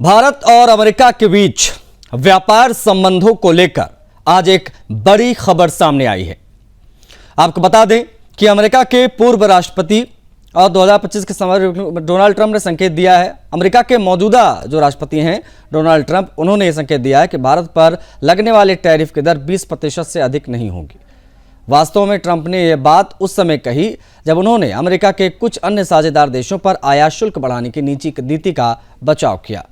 भारत और अमेरिका के बीच व्यापार संबंधों को लेकर आज एक बड़ी खबर सामने आई है। आपको बता दें कि अमेरिका के पूर्व राष्ट्रपति और 2025 के समय डोनाल्ड ट्रंप ने संकेत दिया है। अमेरिका के मौजूदा जो राष्ट्रपति हैं डोनाल्ड ट्रंप, उन्होंने यह संकेत दिया है कि भारत पर लगने वाले टैरिफ की दर 20% से अधिक नहीं होगी। वास्तव में ट्रंप ने यह बात उस समय कही जब उन्होंने अमेरिका के कुछ अन्य साझेदार देशों पर आयात शुल्क बढ़ाने की नीति का बचाव किया।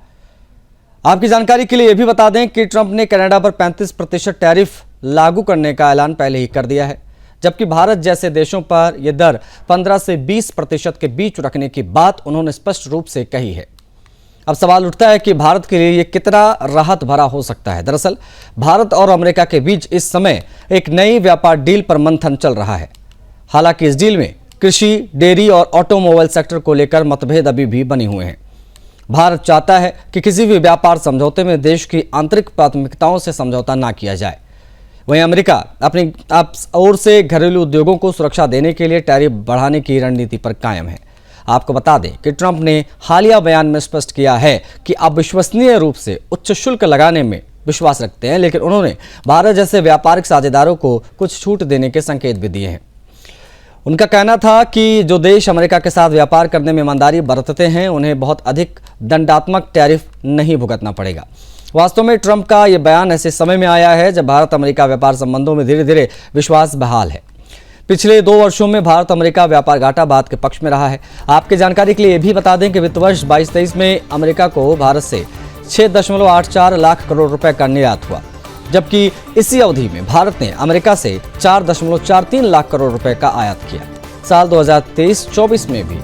आपकी जानकारी के लिए यह भी बता दें कि ट्रंप ने कनाडा पर 35% टैरिफ लागू करने का ऐलान पहले ही कर दिया है, जबकि भारत जैसे देशों पर यह दर 15 से 20% के बीच रखने की बात उन्होंने स्पष्ट रूप से कही है। अब सवाल उठता है कि भारत के लिए यह कितना राहत भरा हो सकता है। दरअसल भारत और अमेरिका के बीच इस समय एक नई व्यापार डील पर मंथन चल रहा है। हालांकि इस डील में कृषि, डेयरी और ऑटोमोबाइल सेक्टर को लेकर मतभेद अभी भी बने हुए हैं। भारत चाहता है कि किसी भी व्यापार समझौते में देश की आंतरिक प्राथमिकताओं से समझौता ना किया जाए। वहीं अमेरिका अपनी ओर से घरेलू उद्योगों को सुरक्षा देने के लिए टैरिफ बढ़ाने की रणनीति पर कायम है। आपको बता दें कि ट्रंप ने हालिया बयान में स्पष्ट किया है कि आप विश्वसनीय रूप से उच्च शुल्क लगाने में विश्वास रखते हैं, लेकिन उन्होंने भारत जैसे व्यापारिक साझेदारों को कुछ छूट देने के संकेत भी दिए हैं। उनका कहना था कि जो देश अमेरिका के साथ व्यापार करने में ईमानदारी बरतते हैं उन्हें बहुत अधिक दंडात्मक टैरिफ नहीं भुगतना पड़ेगा। वास्तव में ट्रंप का यह बयान ऐसे समय में आया है जब भारत अमेरिका व्यापार संबंधों में धीरे धीरे विश्वास बहाल है। पिछले 2 वर्षों में भारत अमेरिका व्यापार घाटा भारत के पक्ष में रहा है। आपकी जानकारी के लिए यह भी बता दें कि वित्त वर्ष 22-23 में अमेरिका को भारत से 6.84 लाख करोड़ रुपए का निर्यात हुआ, जबकि इसी अवधि में भारत ने अमेरिका से 4.43 लाख करोड़ रुपए का आयात किया। साल 2023-24 में भी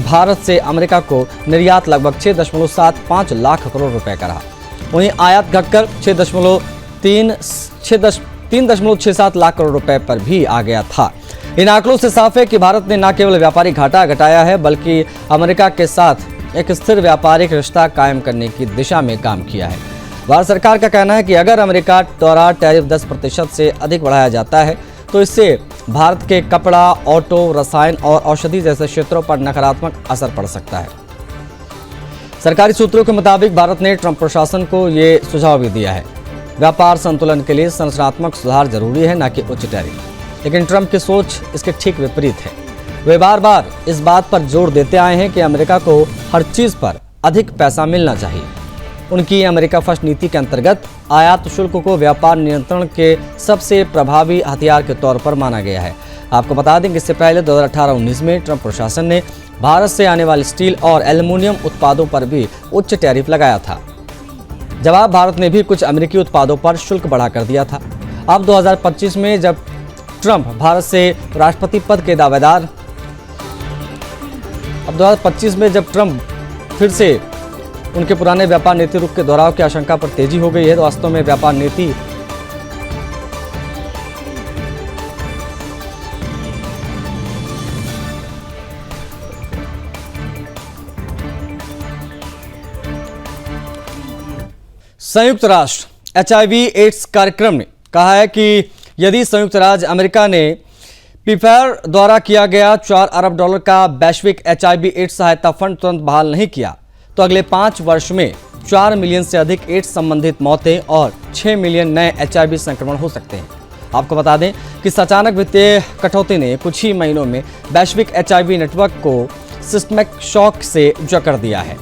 भारत से अमेरिका को निर्यात लगभग 6.75 लाख करोड़ रुपए का रहा। वहीं आयात घटकर 3.67 लाख करोड़ रुपए पर भी आ गया था। इन आंकड़ों से साफ है कि भारत ने न केवल व्यापारिक घाटा घटाया है बल्कि अमेरिका के साथ एक स्थिर व्यापारिक रिश्ता कायम करने की दिशा में काम किया है। भारत सरकार का कहना है कि अगर अमेरिका द्वारा टैरिफ 10% से अधिक बढ़ाया जाता है तो इससे भारत के कपड़ा, ऑटो, रसायन और औषधि जैसे क्षेत्रों पर नकारात्मक असर पड़ सकता है। सरकारी सूत्रों के मुताबिक भारत ने ट्रंप प्रशासन को ये सुझाव भी दिया है। व्यापार संतुलन के लिए संरचनात्मक सुधार जरूरी है, न कि उच्च टैरिफ। लेकिन ट्रंप की सोच इसके ठीक विपरीत है। वे बार बार इस बात पर जोर देते आए हैं कि अमेरिका को हर चीज पर अधिक पैसा मिलना चाहिए। उनकी अमेरिका फर्स्ट नीति के अंतर्गत आयात शुल्क को व्यापार नियंत्रण के सबसे प्रभावी हथियार के तौर पर माना गया है। आपको बता दें कि इससे पहले 2018-19 में ट्रंप प्रशासन ने भारत से आने वाले स्टील और एल्युमिनियम उत्पादों पर भी उच्च टैरिफ लगाया था। जवाब भारत ने भी कुछ अमेरिकी उत्पादों पर शुल्क बढ़ा कर दिया था। अब 2025 में जब ट्रंप भारत से राष्ट्रपति पद के दावेदार फिर से उनके पुराने व्यापार नीति रुख के दोहराव की आशंका पर तेजी हो गई है। तो वास्तव में व्यापार नीति संयुक्त राष्ट्र HIV/AIDS कार्यक्रम ने कहा है कि यदि संयुक्त राज्य अमेरिका ने पीफेर द्वारा किया गया $4 अरब का वैश्विक HIV/AIDS सहायता फंड तुरंत बहाल नहीं किया तो अगले 5 वर्ष में 4 मिलियन से अधिक एड्स संबंधित मौतें और 6 मिलियन नए HIV संक्रमण हो सकते हैं। आपको बता दें कि इस अचानक वित्तीय कटौती ने कुछ ही महीनों में वैश्विक HIV नेटवर्क को सिस्टमिक शॉक से जकड़ दिया है।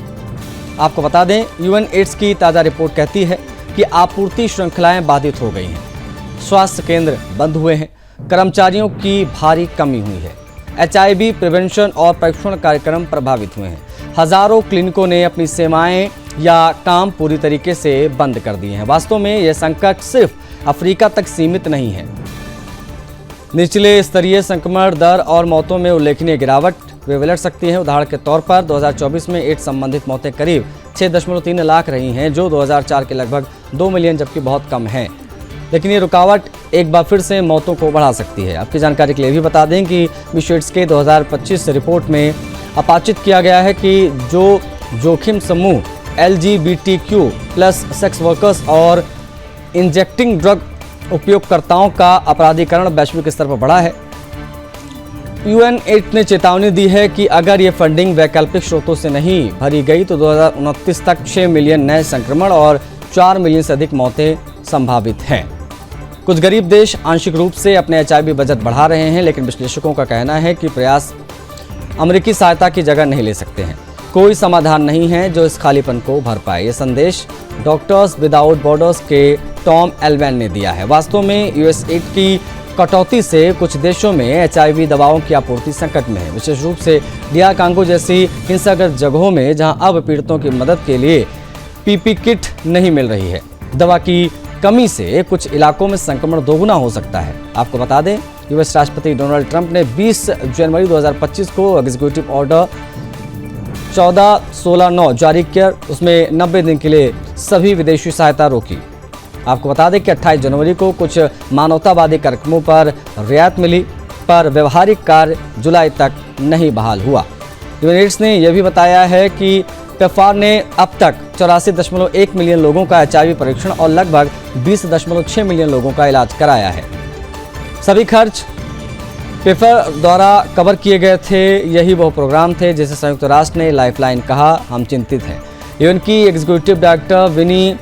आपको बता दें UN एड्स की ताज़ा रिपोर्ट कहती है कि आपूर्ति श्रृंखलाएं बाधित हो गई हैं, स्वास्थ्य केंद्र बंद हुए हैं, कर्मचारियों की भारी कमी हुई है, HIV प्रिवेंशन और परीक्षण कार्यक्रम प्रभावित हुए हैं। हजारों क्लिनिकों ने अपनी सेवाएं या काम पूरी तरीके से बंद कर दिए हैं। वास्तव में यह संकट सिर्फ अफ्रीका तक सीमित नहीं है। निचले स्तरीय संक्रमण दर और मौतों में उल्लेखनीय गिरावट वे उलट सकती है। उदाहरण के तौर पर 2024 में एड्स संबंधित मौतें करीब 6.3 लाख रही हैं, जो 2004 के लगभग 2 मिलियन जबकि बहुत कम है। लेकिन ये रुकावट एक बार फिर से मौतों को बढ़ा सकती है। आपकी जानकारी के लिए भी बता दें कि विश्व एड्स के 2025 रिपोर्ट में अपाचित किया गया है कि जो जोखिम समूह LGBTQ+ सेक्स वर्कर्स और इंजेक्टिंग ड्रग उपयोगकर्ताओं का अपराधीकरण वैश्विक स्तर पर बढ़ा है। UNAIDS ने चेतावनी दी है कि अगर ये फंडिंग वैकल्पिक स्रोतों से नहीं भरी गई तो 2029 तक 6 मिलियन नए संक्रमण और 4 मिलियन से अधिक मौतें संभावित हैं। कुछ गरीब देश आंशिक रूप से अपने HIV बजट बढ़ा रहे हैं, लेकिन विश्लेषकों का कहना है कि प्रयास अमेरिकी सहायता की जगह नहीं ले सकते हैं। कोई समाधान नहीं है जो इस खालीपन को भर पाए। ये संदेश डॉक्टर्स विदाउट बॉर्डर्स के टॉम एल्वेन ने दिया है। वास्तव में USAID की कटौती से कुछ देशों में HIV दवाओं की आपूर्ति संकट में है, विशेष रूप से DR कांगो जैसी हिंसाग्रस्त जगहों में, जहां अब पीड़ितों की मदद के लिए PP किट नहीं मिल रही है। दवा की कमी से कुछ इलाकों में संक्रमण दोगुना हो सकता है। आपको बता दें, US राष्ट्रपति डोनाल्ड ट्रंप ने 20 जनवरी 2025 को एग्जीक्यूटिव ऑर्डर 1469 जारी किया। उसमें 90 दिन के लिए सभी विदेशी सहायता रोकी। आपको बता दें कि 28 जनवरी को कुछ मानवतावादी कार्यक्रमों पर रियायत मिली, पर व्यवहारिक कार्य जुलाई तक नहीं बहाल हुआ। UNAIDS ने यह भी बताया है कि पेफार ने अब तक 84.1 मिलियन लोगों का HIV परीक्षण और लगभग 20.6 मिलियन लोगों का इलाज कराया है। सभी खर्च पेफार द्वारा कवर किए गए थे। यही वह प्रोग्राम थे जिसे संयुक्त राष्ट्र ने लाइफलाइन कहा। हम चिंतित हैं। UN की एग्जीक्यूटिव डायरेक्टर विनी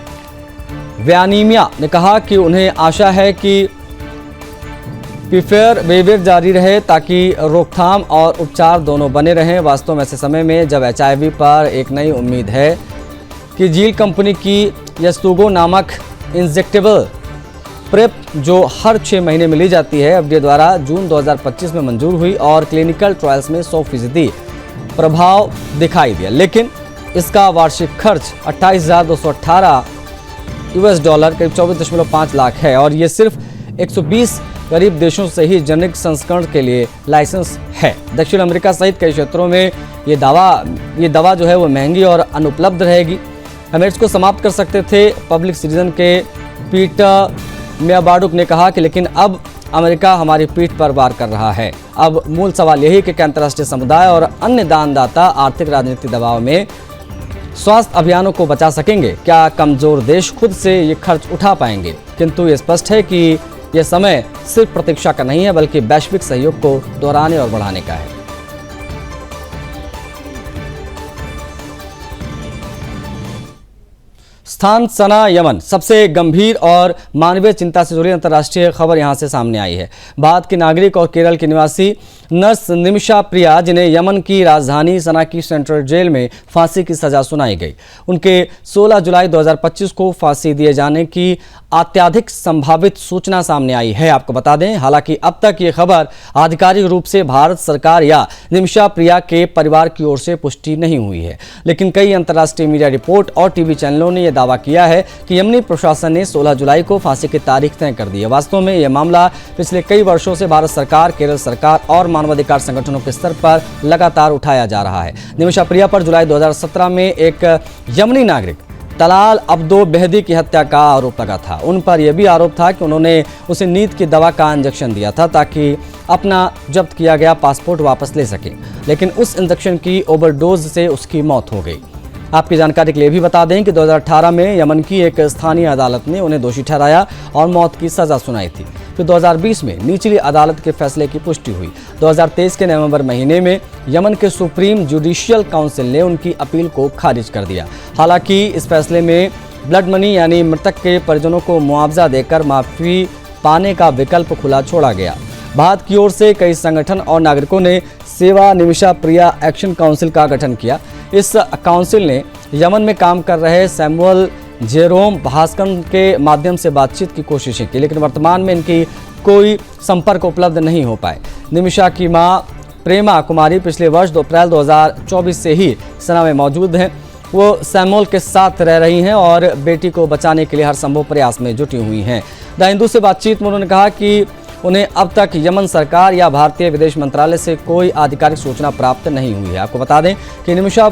व्यानीमिया ने कहा कि उन्हें आशा है कि पेफार वेवेर जारी रहे ताकि रोकथाम और उपचार दोनों बने रहें। वास्तव में ऐसे समय में जब HIV पर एक नई उम्मीद है कि जील कंपनी की यस्तुगो नामक इंजेक्टेबल प्रेप जो हर 6 महीने में ली जाती है, FDA द्वारा जून 2025 में मंजूर हुई और क्लिनिकल ट्रायल्स में 100% प्रभाव दिखाई दिया, लेकिन इसका वार्षिक खर्च $28,218 करीब 24.5 लाख है और ये सिर्फ 120 गरीब देशों से ही जेनेरिक संस्करण के लिए लाइसेंस है। दक्षिण अमेरिका सहित कई क्षेत्रों में ये दवा जो है वो महंगी और अनुपलब्ध रहेगी। हम एड्स को समाप्त कर सकते थे, पब्लिक सिटीजन के पीटर मियाबाडुक ने कहा कि लेकिन अब अमेरिका हमारी पीठ पर वार कर रहा है। अब मूल सवाल यही कि अंतर्राष्ट्रीय समुदाय और अन्य दानदाता आर्थिक राजनीतिक दबाव में स्वास्थ्य अभियानों को बचा सकेंगे। क्या कमजोर देश खुद से ये खर्च उठा पाएंगे? किंतु ये स्पष्ट है कि यह समय सिर्फ प्रतीक्षा का नहीं है, बल्कि वैश्विक सहयोग को दोहराने और बढ़ाने का है। स्थान सना यमन, सबसे गंभीर और मानवीय चिंता से जुड़ी अंतर्राष्ट्रीय खबर यहां से सामने आई है। भारत की नागरिक और केरल की निवासी नर्स निमिषा प्रिया, जिन्हें यमन की राजधानी सना की सेंट्रल जेल में फांसी की सजा सुनाई गई, उनके 16 जुलाई 2025 को फांसी दिए जाने की अत्यधिक संभावित सूचना सामने आई है। आपको बता दें, हालांकि अब तक ये खबर आधिकारिक रूप से भारत सरकार या निमिषा प्रिया के परिवार की ओर से पुष्टि नहीं हुई है, लेकिन कई अंतर्राष्ट्रीय मीडिया रिपोर्ट और टीवी चैनलों ने यह दावा किया है कि यमनी प्रशासन ने 16 जुलाई को फांसी की तारीख तय कर दी है। वास्तव में यह मामला पिछले कई वर्षों से भारत सरकार, केरल सरकार और मानवाधिकार संगठनों के स्तर पर लगातार उठाया जा रहा है। निमिषा प्रिया पर जुलाई 2017 में एक यमनी नागरिक तलाल अब्दो बेहदी की हत्या का आरोप लगा था। उन पर यह भी आरोप था कि उन्होंने उसे नींद की दवा का इंजेक्शन दिया था ताकि अपना जब्त किया गया पासपोर्ट वापस ले सके, लेकिन उस इंजेक्शन की ओवरडोज से उसकी मौत हो गई। आपकी जानकारी के लिए भी बता दें कि 2018 में यमन की एक स्थानीय अदालत ने उन्हें दोषी ठहराया और मौत की सजा सुनाई थी। फिर 2020 में निचली अदालत के फैसले की पुष्टि हुई। 2023 के नवंबर महीने में यमन के सुप्रीम जुडिशियल काउंसिल ने उनकी अपील को खारिज कर दिया। हालांकि इस फैसले में ब्लड मनी यानी मृतक के परिजनों को मुआवजा देकर माफी पाने का विकल्प खुला छोड़ा गया। भारत की ओर से कई संगठन और नागरिकों ने सेवा निमिषा प्रिया एक्शन काउंसिल का गठन किया। इस काउंसिल ने यमन में काम कर रहे सैमुअल जेरोम भास्कर के माध्यम से बातचीत की कोशिशें की, लेकिन वर्तमान में इनकी कोई संपर्क उपलब्ध नहीं हो पाए। निमिषा की मां प्रेमा कुमारी पिछले वर्ष अप्रैल 2024 से ही सना में मौजूद हैं। वो सैमुअल के साथ रह रही हैं और बेटी को बचाने के लिए हर संभव प्रयास में जुटी हुई हैं। द हिंदू से बातचीत में उन्होंने कहा कि उन्हें अब तक यमन सरकार या भारतीय विदेश मंत्रालय से कोई आधिकारिक सूचना प्राप्त नहीं हुई है। आपको बता दें कि निमिषा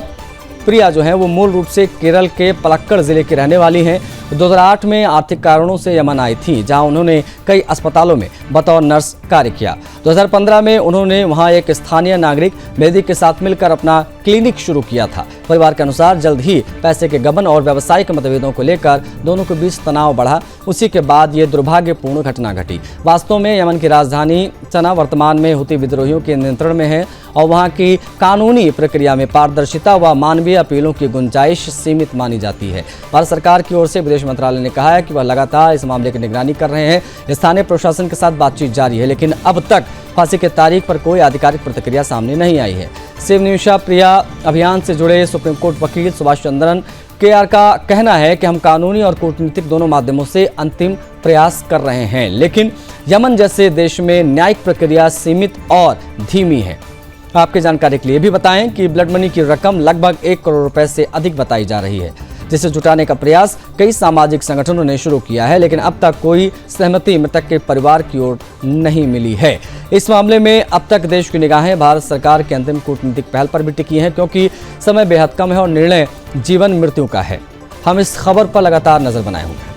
प्रिया जो है वो मूल रूप से केरल के पलक्कड़ जिले की रहने वाली हैं। 2008 में आर्थिक कारणों से यमन आई थी, जहां उन्होंने कई अस्पतालों में बतौर नर्स कार्य किया। 2015 में उन्होंने वहां एक स्थानीय नागरिक मेहदी के साथ मिलकर अपना क्लिनिक शुरू किया था। परिवार के अनुसार जल्द ही पैसे के गबन और व्यावसायिक मतभेदों को लेकर दोनों के बीच तनाव बढ़ा। उसी के बाद ये दुर्भाग्यपूर्ण घटना घटी। वास्तव में यमन की राजधानी सना वर्तमान में हुती विद्रोहियों के नियंत्रण में है और वहां की कानूनी प्रक्रिया में पारदर्शिता व मानवीय अपीलों की गुंजाइश सीमित मानी जाती है। भारत सरकार की ओर से विदेश मंत्रालय ने कहा है कि वह लगातार इस मामले की निगरानी कर रहे हैं। स्थानीय प्रशासन के साथ बातचीत जारी है, लेकिन अब तक फांसी की तारीख पर कोई आधिकारिक प्रतिक्रिया सामने नहीं आई है। सेव निमिषा प्रिया अभियान से जुड़े सुप्रीम कोर्ट वकील सुभाष चंद्रन KR का कहना है कि हम कानूनी और कूटनीतिक दोनों माध्यमों से अंतिम प्रयास कर रहे हैं, लेकिन यमन जैसे देश में न्यायिक प्रक्रिया सीमित और धीमी है। आपकी जानकारी के लिए भी बताएं कि ब्लड मनी की रकम लगभग 1 करोड़ रुपए से अधिक बताई जा रही है, जिसे जुटाने का प्रयास कई सामाजिक संगठनों ने शुरू किया है, लेकिन अब तक कोई सहमति मृतक के परिवार की ओर नहीं मिली है। इस मामले में अब तक देश की निगाहें भारत सरकार के अंतिम कूटनीतिक पहल पर भी टिकी हैं, क्योंकि समय बेहद कम है और निर्णय जीवन मृत्यु का है। हम इस खबर पर लगातार नजर बनाए होंगे।